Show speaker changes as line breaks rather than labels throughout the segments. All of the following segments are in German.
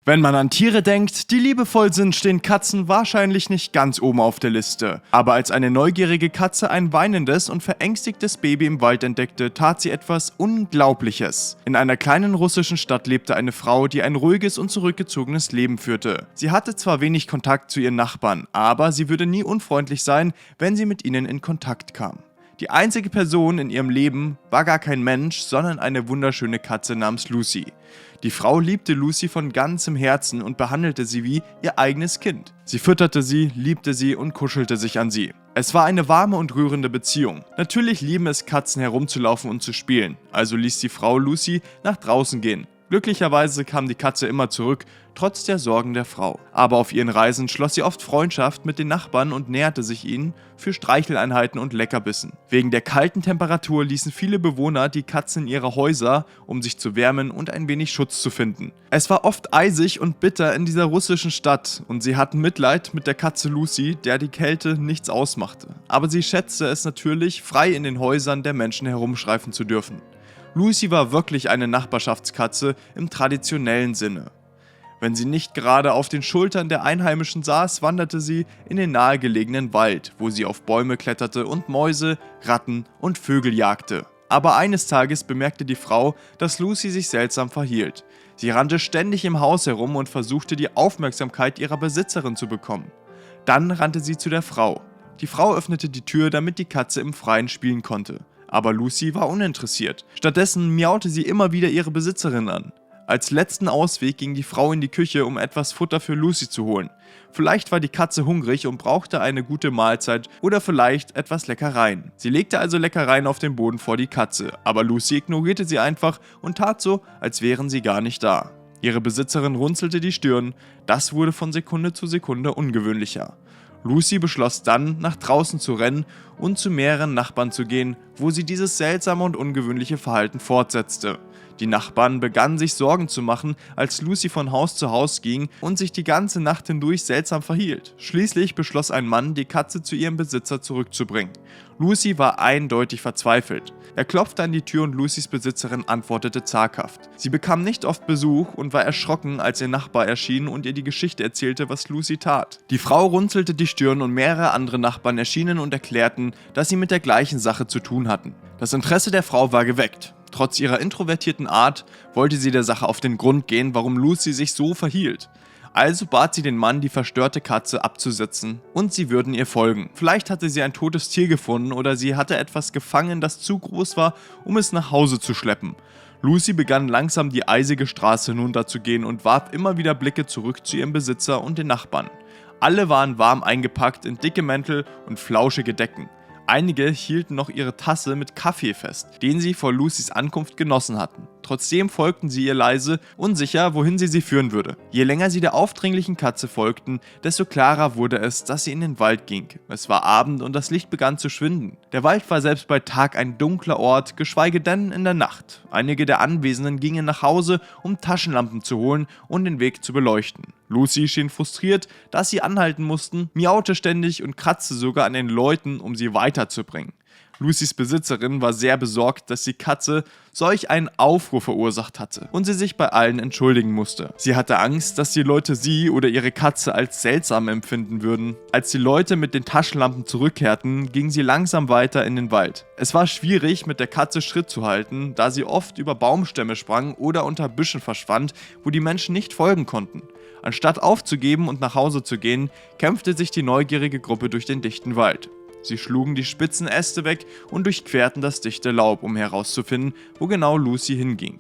Wenn man an Tiere denkt, die liebevoll sind, stehen Katzen wahrscheinlich nicht ganz oben auf der Liste. Aber als eine neugierige Katze ein weinendes und verängstigtes Baby im Wald entdeckte, tat sie etwas Unglaubliches. In einer kleinen russischen Stadt lebte eine Frau, die ein ruhiges und zurückgezogenes Leben führte. Sie hatte zwar wenig Kontakt zu ihren Nachbarn, aber sie würde nie unfreundlich sein, wenn sie mit ihnen in Kontakt kam. Die einzige Person in ihrem Leben war gar kein Mensch, sondern eine wunderschöne Katze namens Lucy. Die Frau liebte Lucy von ganzem Herzen und behandelte sie wie ihr eigenes Kind. Sie fütterte sie, liebte sie und kuschelte sich an sie. Es war eine warme und rührende Beziehung. Natürlich lieben es Katzen herumzulaufen und zu spielen, also ließ die Frau Lucy nach draußen gehen. Glücklicherweise kam die Katze immer zurück, trotz der Sorgen der Frau. Aber auf ihren Reisen schloss sie oft Freundschaft mit den Nachbarn und näherte sich ihnen für Streicheleinheiten und Leckerbissen. Wegen der kalten Temperatur ließen viele Bewohner die Katzen in ihre Häuser, um sich zu wärmen und ein wenig Schutz zu finden. Es war oft eisig und bitter in dieser russischen Stadt und sie hatten Mitleid mit der Katze Lucy, der die Kälte nichts ausmachte. Aber sie schätzte es natürlich, frei in den Häusern der Menschen herumstreifen zu dürfen. Lucy war wirklich eine Nachbarschaftskatze im traditionellen Sinne. Wenn sie nicht gerade auf den Schultern der Einheimischen saß, wanderte sie in den nahegelegenen Wald, wo sie auf Bäume kletterte und Mäuse, Ratten und Vögel jagte. Aber eines Tages bemerkte die Frau, dass Lucy sich seltsam verhielt. Sie rannte ständig im Haus herum und versuchte, die Aufmerksamkeit ihrer Besitzerin zu bekommen. Dann rannte sie zu der Frau. Die Frau öffnete die Tür, damit die Katze im Freien spielen konnte. Aber Lucy war uninteressiert. Stattdessen miaute sie immer wieder ihre Besitzerin an. Als letzten Ausweg ging die Frau in die Küche, um etwas Futter für Lucy zu holen. Vielleicht war die Katze hungrig und brauchte eine gute Mahlzeit oder vielleicht etwas Leckereien. Sie legte also Leckereien auf den Boden vor die Katze, aber Lucy ignorierte sie einfach und tat so, als wären sie gar nicht da. Ihre Besitzerin runzelte die Stirn. Das wurde von Sekunde zu Sekunde ungewöhnlicher. Lucy beschloss dann, nach draußen zu rennen und zu mehreren Nachbarn zu gehen, wo sie dieses seltsame und ungewöhnliche Verhalten fortsetzte. Die Nachbarn begannen sich Sorgen zu machen, als Lucy von Haus zu Haus ging und sich die ganze Nacht hindurch seltsam verhielt. Schließlich beschloss ein Mann, die Katze zu ihrem Besitzer zurückzubringen. Lucy war eindeutig verzweifelt. Er klopfte an die Tür und Lucys Besitzerin antwortete zaghaft. Sie bekam nicht oft Besuch und war erschrocken, als ihr Nachbar erschien und ihr die Geschichte erzählte, was Lucy tat. Die Frau runzelte die Stirn und mehrere andere Nachbarn erschienen und erklärten, dass sie mit der gleichen Sache zu tun hatten. Das Interesse der Frau war geweckt. Trotz ihrer introvertierten Art wollte sie der Sache auf den Grund gehen, warum Lucy sich so verhielt. Also bat sie den Mann, die verstörte Katze abzusetzen und sie würden ihr folgen. Vielleicht hatte sie ein totes Tier gefunden oder sie hatte etwas gefangen, das zu groß war, um es nach Hause zu schleppen. Lucy begann langsam die eisige Straße hinunterzugehen und warf immer wieder Blicke zurück zu ihrem Besitzer und den Nachbarn. Alle waren warm eingepackt in dicke Mäntel und flauschige Decken. Einige hielten noch ihre Tasse mit Kaffee fest, den sie vor Lucys Ankunft genossen hatten. Trotzdem folgten sie ihr leise, unsicher, wohin sie führen würde. Je länger sie der aufdringlichen Katze folgten, desto klarer wurde es, dass sie in den Wald ging. Es war Abend und das Licht begann zu schwinden. Der Wald war selbst bei Tag ein dunkler Ort, geschweige denn in der Nacht. Einige der Anwesenden gingen nach Hause, um Taschenlampen zu holen und den Weg zu beleuchten. Lucy schien frustriert, dass sie anhalten mussten, miaute ständig und kratzte sogar an den Leuten, um sie weiterzubringen. Lucys Besitzerin war sehr besorgt, dass die Katze solch einen Aufruhr verursacht hatte und sie sich bei allen entschuldigen musste. Sie hatte Angst, dass die Leute sie oder ihre Katze als seltsam empfinden würden. Als die Leute mit den Taschenlampen zurückkehrten, ging sie langsam weiter in den Wald. Es war schwierig, mit der Katze Schritt zu halten, da sie oft über Baumstämme sprang oder unter Büschen verschwand, wo die Menschen nicht folgen konnten. Anstatt aufzugeben und nach Hause zu gehen, kämpfte sich die neugierige Gruppe durch den dichten Wald. Sie schlugen die spitzen Äste weg und durchquerten das dichte Laub, um herauszufinden, wo genau Lucy hinging.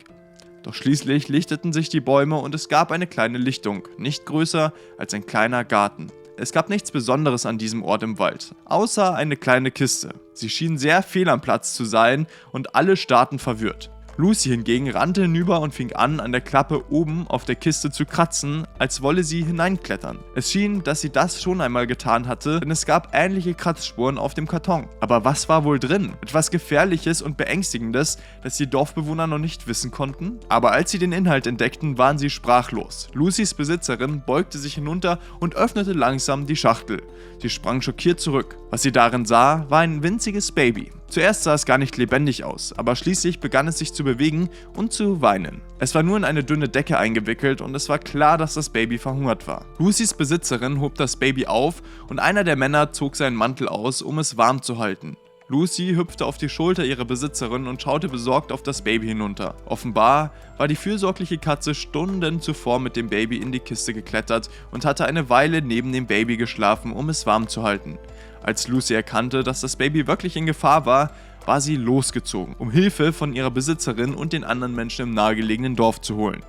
Doch schließlich lichteten sich die Bäume und es gab eine kleine Lichtung, nicht größer als ein kleiner Garten. Es gab nichts Besonderes an diesem Ort im Wald, außer eine kleine Kiste. Sie schien sehr fehl am Platz zu sein und alle starrten verwirrt. Lucy hingegen rannte hinüber und fing an der Klappe oben auf der Kiste zu kratzen, als wolle sie hineinklettern. Es schien, dass sie das schon einmal getan hatte, denn es gab ähnliche Kratzspuren auf dem Karton. Aber was war wohl drin? Etwas Gefährliches und Beängstigendes, das die Dorfbewohner noch nicht wissen konnten? Aber als sie den Inhalt entdeckten, waren sie sprachlos. Lucys Besitzerin beugte sich hinunter und öffnete langsam die Schachtel. Sie sprang schockiert zurück. Was sie darin sah, war ein winziges Baby. Zuerst sah es gar nicht lebendig aus, aber schließlich begann es sich zu bewegen und zu weinen. Es war nur in eine dünne Decke eingewickelt und es war klar, dass das Baby verhungert war. Lucys Besitzerin hob das Baby auf und einer der Männer zog seinen Mantel aus, um es warm zu halten. Lucy hüpfte auf die Schulter ihrer Besitzerin und schaute besorgt auf das Baby hinunter. Offenbar war die fürsorgliche Katze Stunden zuvor mit dem Baby in die Kiste geklettert und hatte eine Weile neben dem Baby geschlafen, um es warm zu halten. Als Lucy erkannte, dass das Baby wirklich in Gefahr war, war sie losgezogen, um Hilfe von ihrer Besitzerin und den anderen Menschen im nahegelegenen Dorf zu holen.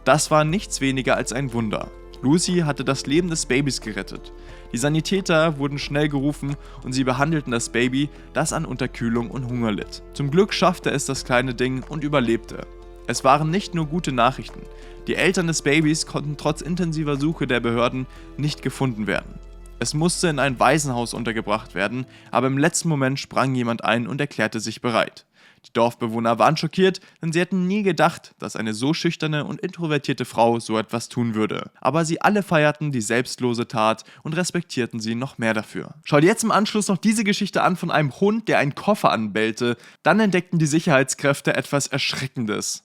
Das war nichts weniger als ein Wunder. Lucy hatte das Leben des Babys gerettet. Die Sanitäter wurden schnell gerufen und sie behandelten das Baby, das an Unterkühlung und Hunger litt. Zum Glück schaffte es das kleine Ding und überlebte. Es waren nicht nur gute Nachrichten. Die Eltern des Babys konnten trotz intensiver Suche der Behörden nicht gefunden werden. Es musste in ein Waisenhaus untergebracht werden, aber im letzten Moment sprang jemand ein und erklärte sich bereit. Die Dorfbewohner waren schockiert, denn sie hätten nie gedacht, dass eine so schüchterne und introvertierte Frau so etwas tun würde. Aber sie alle feierten die selbstlose Tat und respektierten sie noch mehr dafür. Schau dir jetzt im Anschluss noch diese Geschichte an von einem Hund, der einen Koffer anbellte. Dann entdeckten die Sicherheitskräfte etwas Erschreckendes.